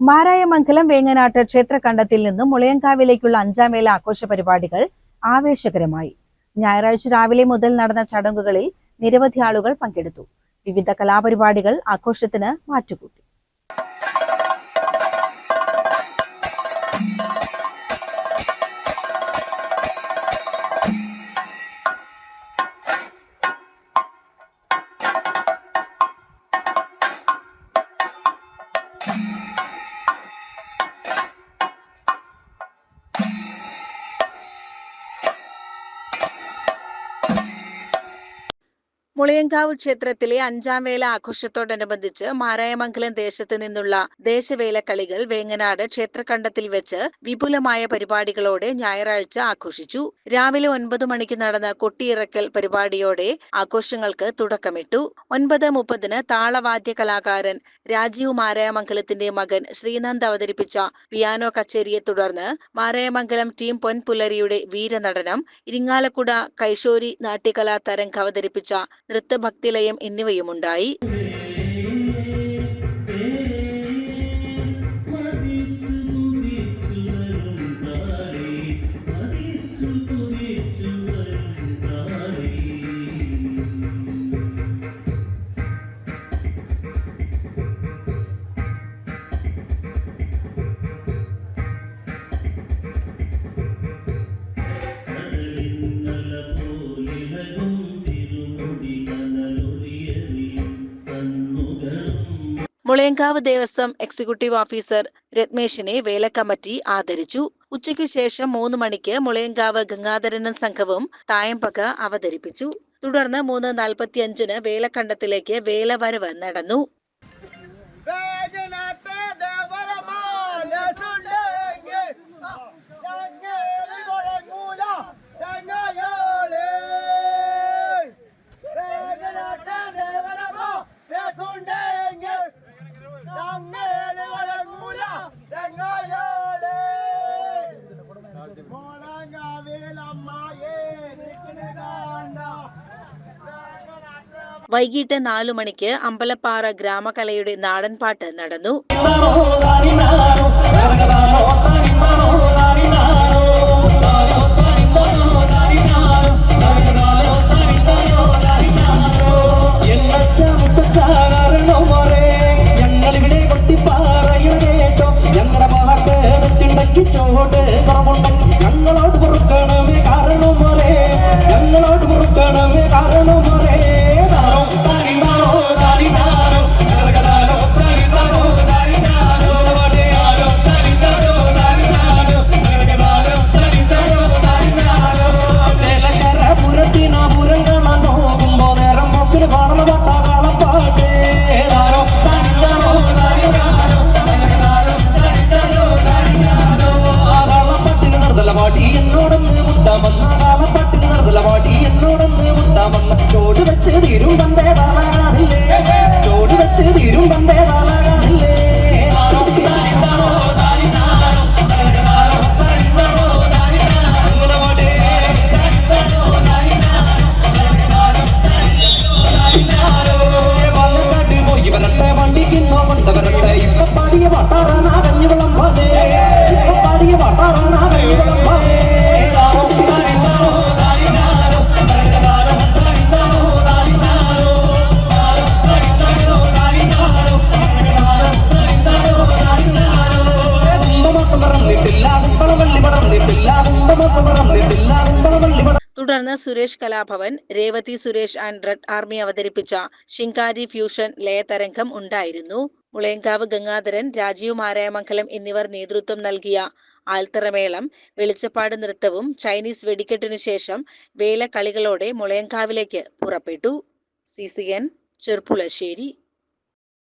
മാരായമംഗലം വേങ്ങനാട്ട് ക്ഷേത്രകണ്ടത്തിൽ നിന്നും മുളയങ്കാവിലേക്കുള്ള അഞ്ചാം വേല ആഘോഷ പരിപാടികൾ ആവേശകരമായി. ഞായറാഴ്ച രാവിലെ മുതൽ നടന്ന ചടങ്ങുകളിൽ നിരവധി ആളുകൾ പങ്കെടുത്തു. വിവിധ കലാപരിപാടികൾ ആഘോഷത്തിന് മാറ്റുകൂട്ടി. മുളയങ്കാവ് ക്ഷേത്രത്തിലെ അഞ്ചാം വേല ആഘോഷത്തോടനുബന്ധിച്ച് മാരായമംഗലം ദേശത്ത് നിന്നുള്ള ദേശവേല കളികൾ വേങ്ങനാട് ക്ഷേത്രകണ്ടത്തിൽ വെച്ച് വിപുലമായ പരിപാടികളോടെ ഞായറാഴ്ച ആഘോഷിച്ചു. രാവിലെ 9 മണിക്ക് നടന്ന കൊട്ടിയിറക്കൽ പരിപാടിയോടെ ആഘോഷങ്ങൾക്ക് തുടക്കമിട്ടു. 9:30 താളവാദ്യ കലാകാരൻ രാജീവ് മാരായമംഗലത്തിന്റെ മകൻ ശ്രീനന്ദ് അവതരിപ്പിച്ച പിയാനോ കച്ചേരിയെ തുടർന്ന് മാരായമംഗലം ടീം പൊൻപുലരിയുടെ വീരനടനം, ഇരിങ്ങാലക്കുട കൈശോരി നാട്യകലാ തരംഗ് അവതരിപ്പിച്ച നൃത്തഭക്തിലയം എന്നിവയുമുണ്ടായി. മുളയങ്കാവ് ദേവസ്വം എക്സിക്യൂട്ടീവ് ഓഫീസർ രത്മേഷിനെ വേലക്കമ്മിറ്റി ആദരിച്ചു. ഉച്ചയ്ക്ക് ശേഷം 3 മണിക്ക് മുളയങ്കാവ് ഗംഗാധരനും സംഘവും തായമ്പക അവതരിപ്പിച്ചു. തുടർന്ന് 3:45 വേലക്കണ്ടത്തിലേക്ക് വേലവരവ് നടന്നു. വൈകിട്ട് 4 മണിക്ക് അമ്പലപ്പാറ ഗ്രാമകലയുടെ നാടൻപാട്ട് നടന്നു. ചോട് വെച്ച് തീരും ബന്ധേ വാളാകാനില്ലേ, ചോട് വെച്ച് തീരും ബന്ധേ വാളാകാനില്ലേ. പാലക്കാട്ട് പോയി വരട്ടെ, വണ്ടിക്കുന്നോ കൊണ്ട് വരട്ടെ, ഇപ്പൊ പാടിയ പാട്ടാറാനാ കഞ്ഞിവെള്ളം പാതേ, ഇപ്പൊ പാടിയ പാട്ടാറാനാ കഞ്ഞിവെള്ളം പാതേ. തുടർന്ന് Suresh Kalabhavan, Revathi Suresh and red army അവതരിപ്പിച്ച ശിങ്കാരി ഫ്യൂഷൻ ലയതരംഗം ഉണ്ടായിരുന്നു. മുളയങ്കാവ് ഗംഗാധരൻ, രാജീവ് മാരായമംഗലം എന്നിവർ നേതൃത്വം നൽകിയ ആൽത്തറമേളം, വെളിച്ചപ്പാട് നൃത്തവും ചൈനീസ് വെടിക്കെട്ടിനു ശേഷം വേലക്കളികളോടെ മുളയങ്കാവിലേക്ക് പുറപ്പെട്ടു. CCN ചെർപ്പുളശ്ശേരി.